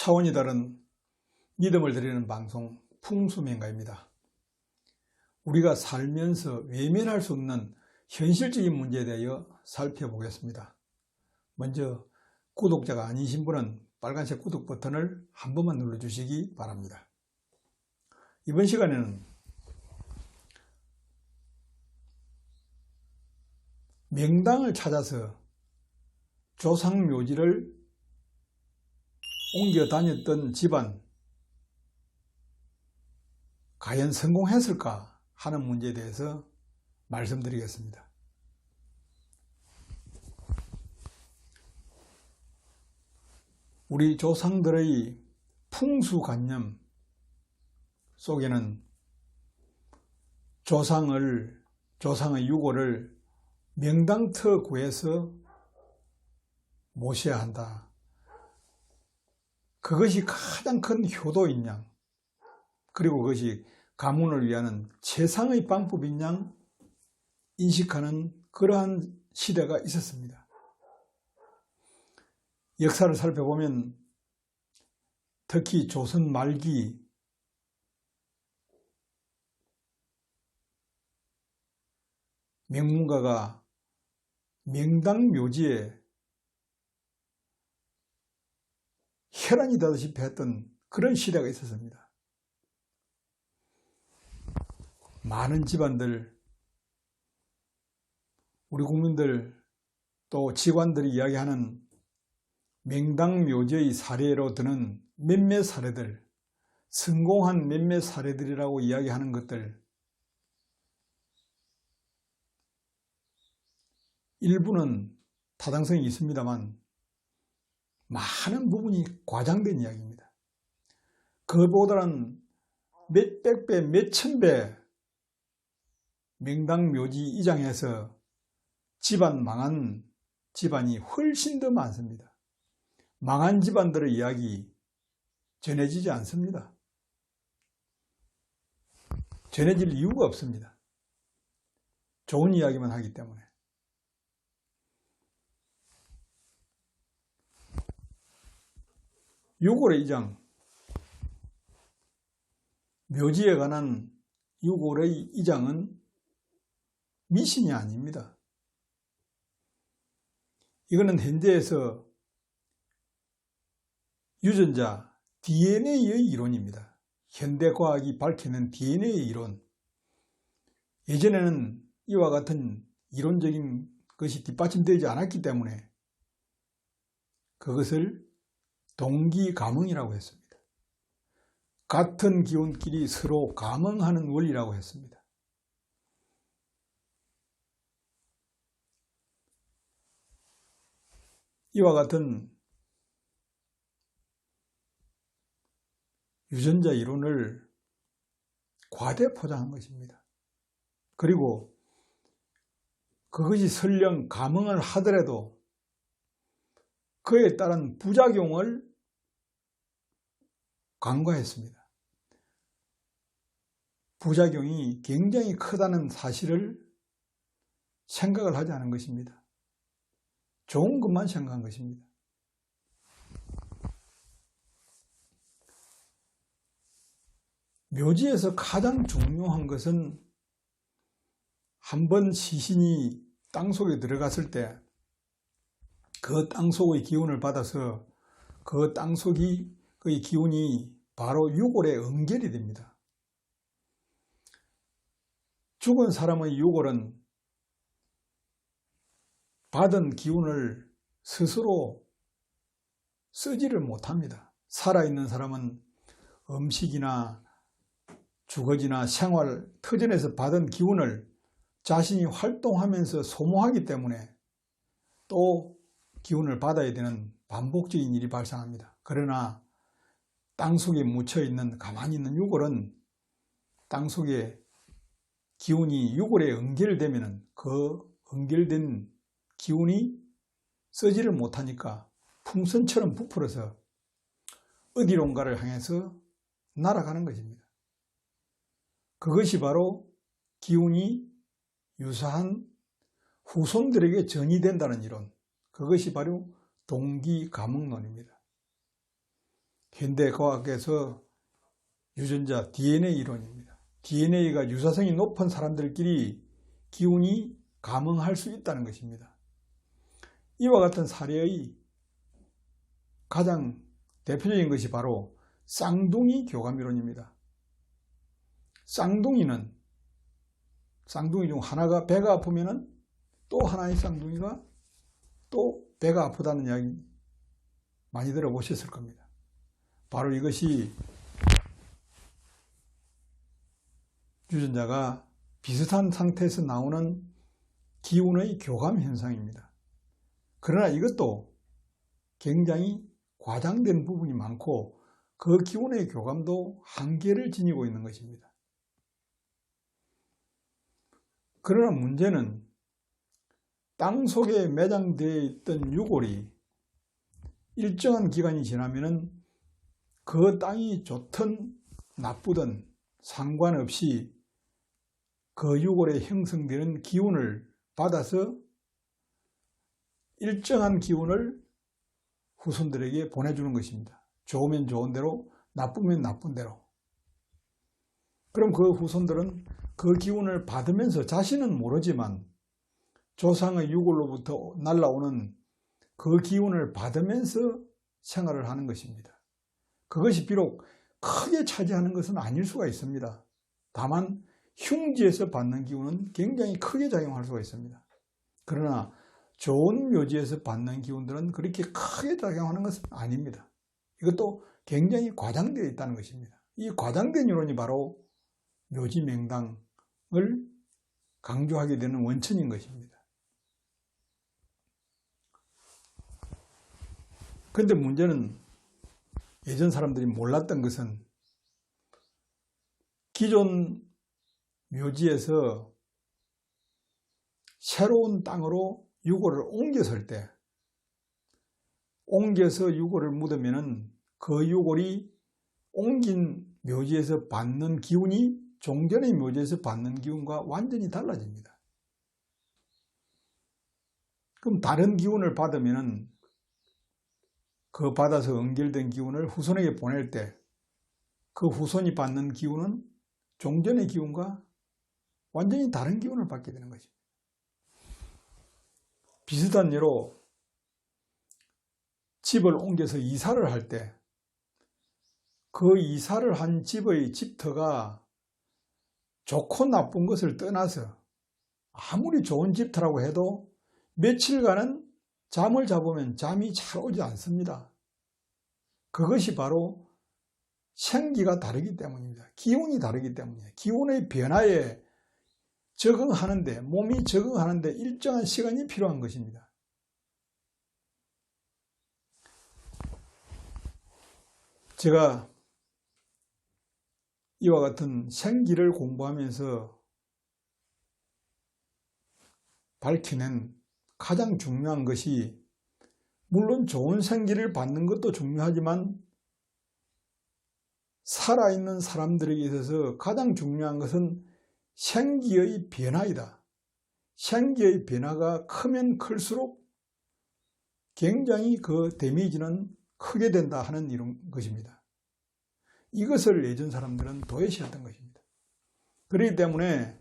차원이 다른 믿음을 드리는 방송 풍수명가입니다. 우리가 살면서 외면할 수 없는 현실적인 문제에 대하여 살펴보겠습니다. 먼저 구독자가 아니신 분은 빨간색 구독 버튼을 한 번만 눌러주시기 바랍니다. 이번 시간에는 명당을 찾아서 조상묘지를 옮겨 다녔던 집안 과연 성공했을까 하는 문제에 대해서 말씀드리겠습니다. 우리 조상들의 풍수관념 속에는 조상의 유골을 명당터 구해서 모셔야 한다. 그것이 가장 큰 효도인 양, 그리고 그것이 가문을 위하는 최상의 방법인 양 인식하는 그러한 시대가 있었습니다. 역사를 살펴보면 특히 조선 말기 명문가가 명당묘지에 혈안이 되다시피 했던 그런 시대가 있었습니다. 많은 집안들, 우리 국민들 또 직관들이 이야기하는 명당묘지의 사례로 드는 몇몇 사례들, 성공한 몇몇 사례들이라고 이야기하는 것들, 일부는 타당성이 있습니다만 많은 부분이 과장된 이야기입니다. 그보다는 몇백 배, 몇천 배 명당묘지 이장에서 망한 집안이 훨씬 더 많습니다. 망한 집안들의 이야기 전해지지 않습니다. 전해질 이유가 없습니다. 좋은 이야기만 하기 때문에. 유골의 이장, 묘지에 관한 유골의 이장은 미신이 아닙니다. 이거는 현대에서 유전자, DNA의 이론입니다. 현대과학이 밝혀낸 DNA의 이론. 예전에는 이와 같은 이론적인 것이 뒷받침되지 않았기 때문에 그것을 동기감응이라고 했습니다. 같은 기운끼리 서로 감응하는 원리라고 했습니다. 이와 같은 유전자 이론을 과대 포장한 것입니다. 그리고 그것이 설령 감응을 하더라도 그에 따른 부작용을 간과했습니다. 부작용이 굉장히 크다는 사실을 생각을 하지 않은 것입니다. 좋은 것만 생각한 것입니다. 묘지에서 가장 중요한 것은 한번 시신이 땅속에 들어갔을 때 그 땅속의 기운을 받아서 그 땅속의 기운이 바로 유골에 응결이 됩니다. 죽은 사람의 유골은 받은 기운을 스스로 쓰지를 못합니다. 살아있는 사람은 음식이나 주거지나 생활, 터전에서 받은 기운을 자신이 활동하면서 소모하기 때문에 또 기운을 받아야 되는 반복적인 일이 발생합니다. 그러나 땅속에 묻혀있는, 가만히 있는 유골은 땅속에 기운이 유골에 응결되면 그 응결된 기운이 쓰지를 못하니까 풍선처럼 부풀어서 어디론가를 향해서 날아가는 것입니다. 그것이 바로 기운이 유사한 후손들에게 전이된다는 이론, 그것이 바로 동기감응론입니다. 현대과학에서 유전자 DNA 이론입니다. DNA가 유사성이 높은 사람들끼리 기운이 감응할 수 있다는 것입니다. 이와 같은 사례의 가장 대표적인 것이 바로 쌍둥이 교감이론입니다. 쌍둥이 중 하나가 배가 아프면 또 하나의 쌍둥이가 또 배가 아프다는 이야기 많이 들어보셨을 겁니다. 바로 이것이 유전자가 비슷한 상태에서 나오는 기운의 교감 현상입니다. 그러나 이것도 굉장히 과장된 부분이 많고 그 기운의 교감도 한계를 지니고 있는 것입니다. 그러나 문제는 땅 속에 매장되어 있던 유골이 일정한 기간이 지나면 그 땅이 좋든 나쁘든 상관없이 그 유골에 형성되는 기운을 받아서 일정한 기운을 후손들에게 보내주는 것입니다. 좋으면 좋은 대로, 나쁘면 나쁜 대로. 그럼 그 후손들은 그 기운을 받으면서 자신은 모르지만 조상의 유골로부터 날아오는 그 기운을 받으면서 생활을 하는 것입니다. 그것이 비록 크게 차지하는 것은 아닐 수가 있습니다. 다만 흉지에서 받는 기운은 굉장히 크게 작용할 수가 있습니다. 그러나 좋은 묘지에서 받는 기운들은 그렇게 크게 작용하는 것은 아닙니다. 이것도 굉장히 과장되어 있다는 것입니다. 이 과장된 이론이 바로 묘지맹당을 강조하게 되는 원천인 것입니다. 그런데 문제는 예전 사람들이 몰랐던 것은 기존 묘지에서 새로운 땅으로 유골을 옮겼을 때 옮겨서 유골을 묻으면 그 유골이 옮긴 묘지에서 받는 기운이 종전의 묘지에서 받는 기운과 완전히 달라집니다. 그럼 다른 기운을 받으면 그 받아서 연결된 기운을 후손에게 보낼 때 그 후손이 받는 기운은 종전의 기운과 완전히 다른 기운을 받게 되는 것입니다. 비슷한 예로 집을 옮겨서 이사를 할 때 그 이사를 한 집의 집터가 좋고 나쁜 것을 떠나서 아무리 좋은 집터라고 해도 며칠간은 잠을 잡으면 잠이 잘 오지 않습니다. 그것이 바로 생기가 다르기 때문입니다. 기운이 다르기 때문이에요. 기운의 변화에 적응하는데, 몸이 적응하는데 일정한 시간이 필요한 것입니다. 제가 이와 같은 생기를 공부하면서 밝혀낸 가장 중요한 것이, 물론 좋은 생기를 받는 것도 중요하지만 살아있는 사람들에게 있어서 가장 중요한 것은 생기의 변화이다. 생기의 변화가 크면 클수록 굉장히 그 데미지는 크게 된다 하는 이런 것입니다. 이것을 예전 사람들은 도외시했던 것입니다. 그렇기 때문에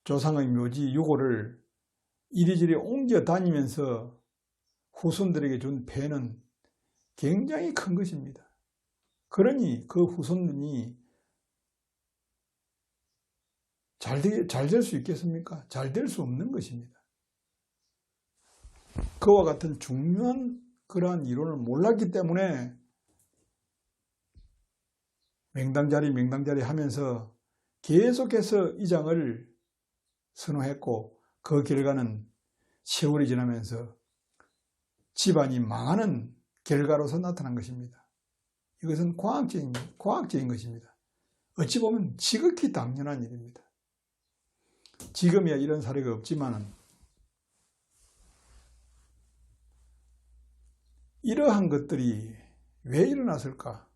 조상의 묘지 유골을 이리저리 옮겨 다니면서 후손들에게 준 폐는 굉장히 큰 것입니다. 그러니 그 후손들이 잘 될 수 있겠습니까? 잘 될 수 없는 것입니다. 그와 같은 중요한 그러한 이론을 몰랐기 때문에 맹당자리 하면서 계속해서 이장을 선호했고, 그 결과는 세월이 지나면서 집안이 망하는 결과로서 나타난 것입니다. 이것은 과학적인 것입니다. 어찌 보면 지극히 당연한 일입니다. 지금이야 이런 사례가 없지만 이러한 것들이 왜 일어났을까?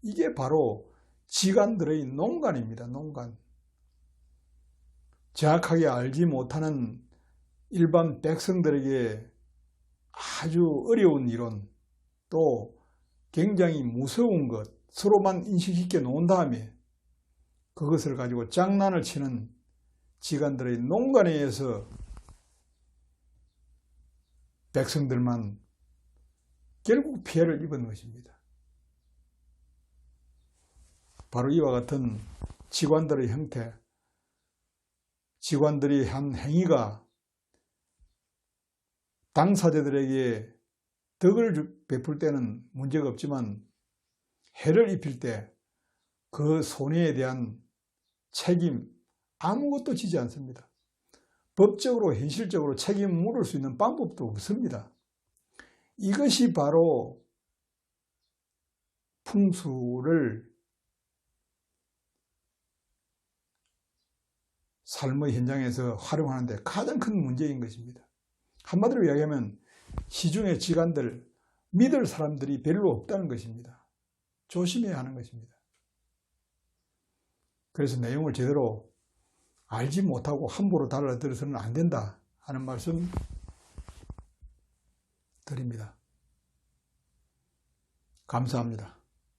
이게 바로 지간들의 농간입니다. 농간. 정확하게 알지 못하는 일반 백성들에게 아주 어려운 이론, 또 굉장히 무서운 것, 서로만 인식시켜 놓은 다음에 그것을 가지고 장난을 치는 지간들의 농간에 의해서 백성들만 결국 피해를 입은 것입니다. 바로 이와 같은 지관들의 형태, 지관들이 한 행위가 당사자들에게 덕을 베풀 때는 문제가 없지만 해를 입힐 때 그 손해에 대한 책임 아무것도 지지 않습니다. 법적으로 현실적으로 책임을 물을 수 있는 방법도 없습니다. 이것이 바로 풍수를 삶의 현장에서 활용하는 데 가장 큰 문제인 것입니다. 한마디로 이야기하면 시중의 지간들 믿을 사람들이 별로 없다는 것입니다. 조심해야 하는 것입니다. 그래서 내용을 제대로 알지 못하고 함부로 달라들어서는 안 된다 하는 말씀 드립니다. 감사합니다.